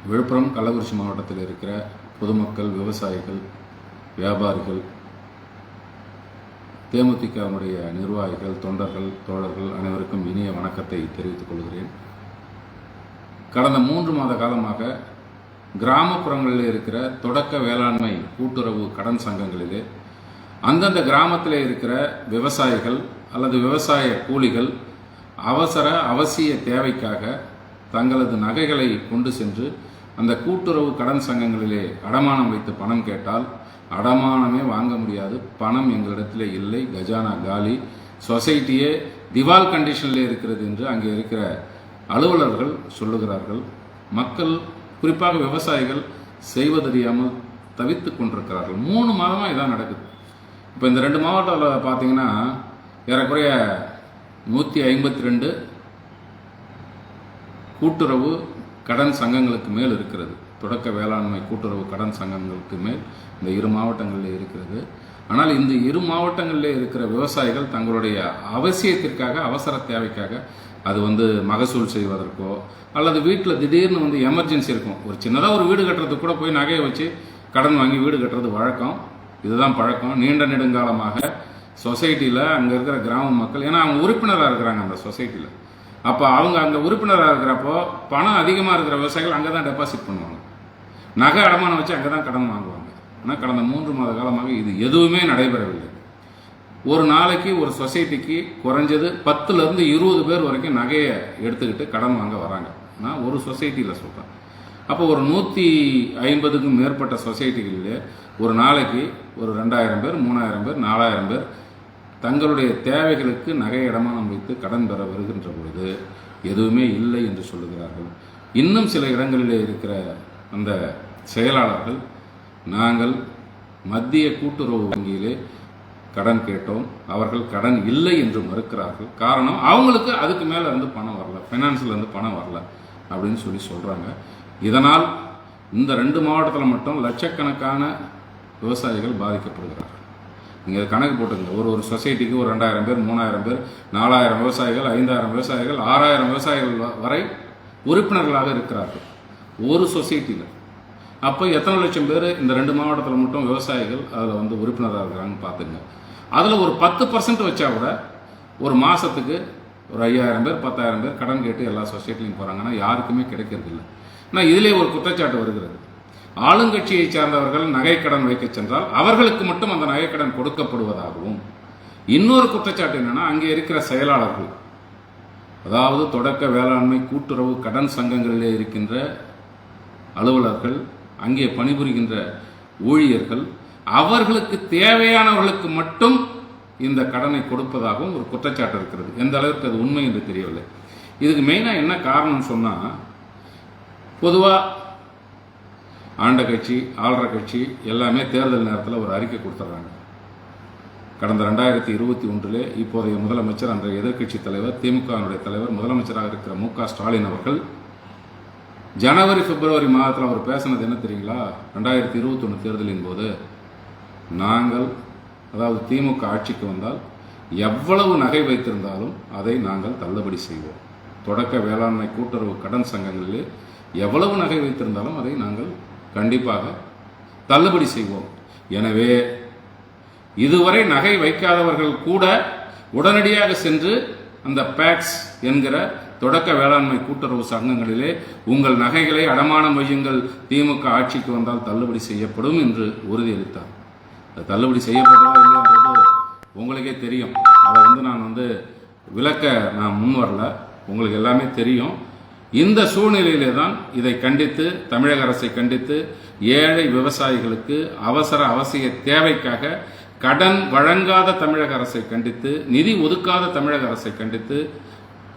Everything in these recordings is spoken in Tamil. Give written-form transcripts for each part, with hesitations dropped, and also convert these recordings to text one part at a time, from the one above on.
விழுப்புரம் கள்ளக்குறிச்சி மாவட்டத்தில் இருக்கிற பொதுமக்கள், விவசாயிகள், வியாபாரிகள், தேமுதிகவினுடைய நிர்வாகிகள், தொண்டர்கள், தோழர்கள் அனைவருக்கும் இனிய வணக்கத்தை தெரிவித்துக் கொள்கிறேன். கடந்த 3 மாத காலமாக கிராமப்புறங்களில் இருக்கிற தொடக்க வேளாண்மை கூட்டுறவு கடன் சங்கங்களிலே அந்தந்த கிராமத்தில் இருக்கிற விவசாயிகள் அல்லது விவசாய கூலிகள் அவசிய தேவைக்காக தங்களது நகைகளை கொண்டு சென்று அந்த கூட்டுறவு கடன் சங்கங்களிலே அடமானம் வைத்து பணம் கேட்டால் அடமானமே வாங்க முடியாது. பணம் எங்களிடத்தில் இல்லை, கஜானா காலி, சொசைட்டியே திவால் கண்டிஷனில் இருக்கிறது என்று அங்கே இருக்கிற அலுவலர்கள் சொல்லுகிறார்கள். மக்கள், குறிப்பாக விவசாயிகள் செய்வதறியாமல் தவித்து கொண்டிருக்கிறார்கள். 3 மாதமாக இதான் நடக்குது. இப்போ இந்த 2 மாவட்டத்தில் பார்த்தீங்கன்னா ஏறக்குறைய 152 கூட்டுறவு கடன் சங்கங்களுக்கு மேல் இருக்கிறது. தொடக்க வேளாண்மை கூட்டுறவு கடன் சங்கங்களுக்கு மேல் இந்த 2 மாவட்டங்களில் இருக்கிறது. ஆனால் இந்த 2 மாவட்டங்களில் இருக்கிற விவசாயிகள் தங்களுடைய அவசியத்திற்காக, அவசர தேவைக்காக, அது மகசூல் செய்வதற்கோ அல்லது வீட்டில் திடீர்னு எமர்ஜென்சி இருக்கும், ஒரு சின்னதாக ஒரு வீடு கட்டுறதுக்கு கூட போய் நகையை வச்சு கடன் வாங்கி வீடு கட்டுறது வழக்கம். இதுதான் பழக்கம். நீண்ட நெடுங்காலமாக சொசைட்டியில் அங்கே இருக்கிற கிராம மக்கள், ஏன்னா அவங்க உறுப்பினராக இருக்கிறாங்க அந்த சொசைட்டியில். அப்போ அவங்க அங்கே உறுப்பினராக இருக்கிறப்போ பணம் அதிகமாக இருக்கிற விவசாயிகள் அங்கே தான் டெபாசிட் பண்ணுவாங்க, நகை அடமானம் வச்சு அங்கே தான் கடன் வாங்குவாங்க. ஆனால் கடந்த 3 மாத காலமாக இது எதுவுமே நடைபெறவில்லை. ஒரு நாளைக்கு ஒரு சொசைட்டிக்கு குறைஞ்சது 10லேருந்து 20 பேர் வரைக்கும் நகையை எடுத்துக்கிட்டு கடன் வாங்க வராங்க. நான் ஒரு சொசைட்டியில் சொல்கிறேன். அப்போ ஒரு 150க்கும் மேற்பட்ட சொசைட்டிகளில் ஒரு நாளைக்கு ஒரு 2000 பேர், 3000 பேர், 4000 பேர் தங்களுடைய தேவைகளுக்கு நகை அடமானம் வைத்து கடன் பெற வருகின்ற பொழுது எதுவுமே இல்லை என்று சொல்லுகிறார்கள். இன்னும் சில இடங்களிலே இருக்கிற அந்த செயலாளர்கள், நாங்கள் மத்திய கூட்டுறவு வங்கியிலே கடன் கேட்டோம், அவர்கள் கடன் இல்லை என்று மறுக்கிறார்கள். காரணம், அவங்களுக்கு அதுக்கு மேலே இருந்து பணம் வரல, ஃபைனான்ஸில் இருந்து பணம் வரல அப்படின்னு சொல்கிறாங்க. இதனால் இந்த 2 மாவட்டத்தில் மட்டும் லட்சக்கணக்கான விவசாயிகள் பாதிக்கப்படுகிறார்கள். நீங்கள் கணக்கு போட்டுங்க. ஒரு சொசைட்டிக்கு ஒரு 2000 பேர், 3000 பேர், 4000 விவசாயிகள், 5000 விவசாயிகள், 6000 விவசாயிகள் வரை உறுப்பினர்களாக இருக்கிறார்கள் ஒரு சொசைட்டியில். அப்போ எத்தனை லட்சம் பேர் இந்த 2 மாவட்டத்தில் மட்டும் விவசாயிகள் அதில் உறுப்பினராக இருக்கிறாங்கன்னு பார்த்துங்க. அதில் ஒரு 10% வச்சா கூட ஒரு மாதத்துக்கு ஒரு 5000 பேர், 10000 பேர் கடன் கேட்டு எல்லா சொசைட்டிலையும் போகிறாங்கன்னா யாருக்குமே கிடைக்கிறது இல்லை. ஆனால் இதிலே ஒரு குற்றச்சாட்டு வருகிறது. ஆளுங்கட்சியை சார்ந்தவர்கள் நகைக்கடன் வைக்க சென்றால் அவர்களுக்கு மட்டும் அந்த நகைக்கடன் கொடுக்கப்படுவதாகவும், இன்னொரு குற்றச்சாட்டு என்னன்னா, அங்கே இருக்கிற செயலாளர்கள், அதாவது தொடக்க வேளாண்மை கூட்டுறவு கடன் சங்கங்களிலே இருக்கின்ற அலுவலர்கள், அங்கே பணிபுரிகின்ற ஊழியர்கள், அவர்களுக்கு தேவையானவர்களுக்கு மட்டும் இந்த கடனை கொடுப்பதாகவும் ஒரு குற்றச்சாட்டு இருக்கிறது. எந்த அளவுக்கு அது உண்மை என்று தெரியவில்லை. இதுக்கு மெயினாக என்ன காரணம் சொன்னால், பொதுவாக ஆண்ட கட்சி, ஆள்ற கட்சி எல்லாமே தேர்தல் நேரத்தில் ஒரு அறிக்கை கொடுத்துட்றாங்க. கடந்த 2021 இப்போதைய முதலமைச்சர், அன்றைய எதிர்க்கட்சி தலைவர், திமுகவினுடைய தலைவர், முதலமைச்சராக இருக்கிற மு.க. ஸ்டாலின் அவர்கள் ஜனவரி, பிப்ரவரி மாதத்தில் அவர் பேசினது என்ன தெரியுங்களா? 2021 தேர்தலின் போது, நாங்கள், அதாவது திமுக ஆட்சிக்கு வந்தால் எவ்வளவு நகை வைத்திருந்தாலும் அதை நாங்கள் தள்ளுபடி செய்வோம். தொடக்க வேளாண்மை கூட்டுறவு கடன் சங்கங்களிலே எவ்வளவு நகை வைத்திருந்தாலும் அதை நாங்கள் கண்டிப்பாக தள்ளுபடி செய்வோம். எனவே இதுவரை நகை வைக்காதவர்கள் கூட உடனடியாக சென்று அந்த பேக்ஸ் என்கிற தொடக்க வேளாண்மை கூட்டுறவு சங்கங்களிலே உங்கள் நகைகளை அடமானம் வையுங்கள், திமுக ஆட்சிக்கு வந்தால் தள்ளுபடி செய்யப்படும் என்று உறுதியளித்தார். தள்ளுபடி செய்யப்பட்டதா இல்லைன்றது உங்களுக்கே தெரியும். அதை நான் விளக்க நான் முன் வரல, உங்களுக்கு எல்லாமே தெரியும். இந்த சூழ்நிலையிலே தான் இதை கண்டித்து, தமிழக அரசை கண்டித்து, ஏழை விவசாயிகளுக்கு அவசிய தேவைக்காக கடன் வழங்காத தமிழக அரசை கண்டித்து, நிதி ஒதுக்காத தமிழக அரசை கண்டித்து,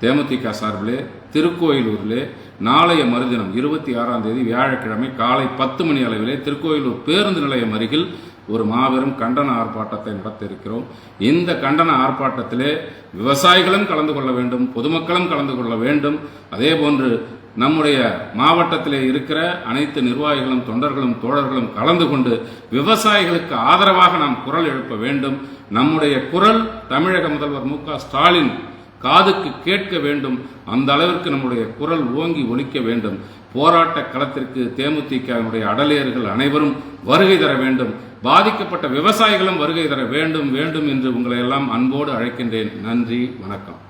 தேமுதிக சார்பிலே திருக்கோயிலூரிலே நாளைய மறுதினம் 26ஆம் தேதி வியாழக்கிழமை காலை 10 மணி அளவிலே திருக்கோயிலூர் பேருந்து நிலையம் அருகில் ஒரு மாபெரும் கண்டன ஆர்ப்பாட்டத்தை நடத்த இருக்கிறோம். இந்த கண்டன ஆர்ப்பாட்டத்திலே விவசாயிகளும் கலந்து கொள்ள வேண்டும், பொதுமக்களும் கலந்து கொள்ள வேண்டும். அதே போன்று நம்முடைய மாவட்டத்திலே இருக்கிற அனைத்து நிர்வாகிகளும், தொண்டர்களும், தோழர்களும் கலந்து கொண்டு விவசாயிகளுக்கு ஆதரவாக நாம் குரல் எழுப்ப வேண்டும். நம்முடைய குரல் தமிழக முதல்வர் மு.க. ஸ்டாலின் காதுக்கு கேட்க வேண்டும். அந்த அளவிற்கு நம்முடைய குரல் ஓங்கி ஒலிக்க வேண்டும். போராட்ட களத்திற்கு தேமுதிகவினுடைய அடலேயர்கள் அனைவரும் வருகை தர வேண்டும். பாதிக்கப்பட்ட விவசாயிகளும் வருகை தர வேண்டும் வேண்டும் என்று உங்களை எல்லாம் அன்போடு அழைக்கின்றேன். நன்றி, வணக்கம்.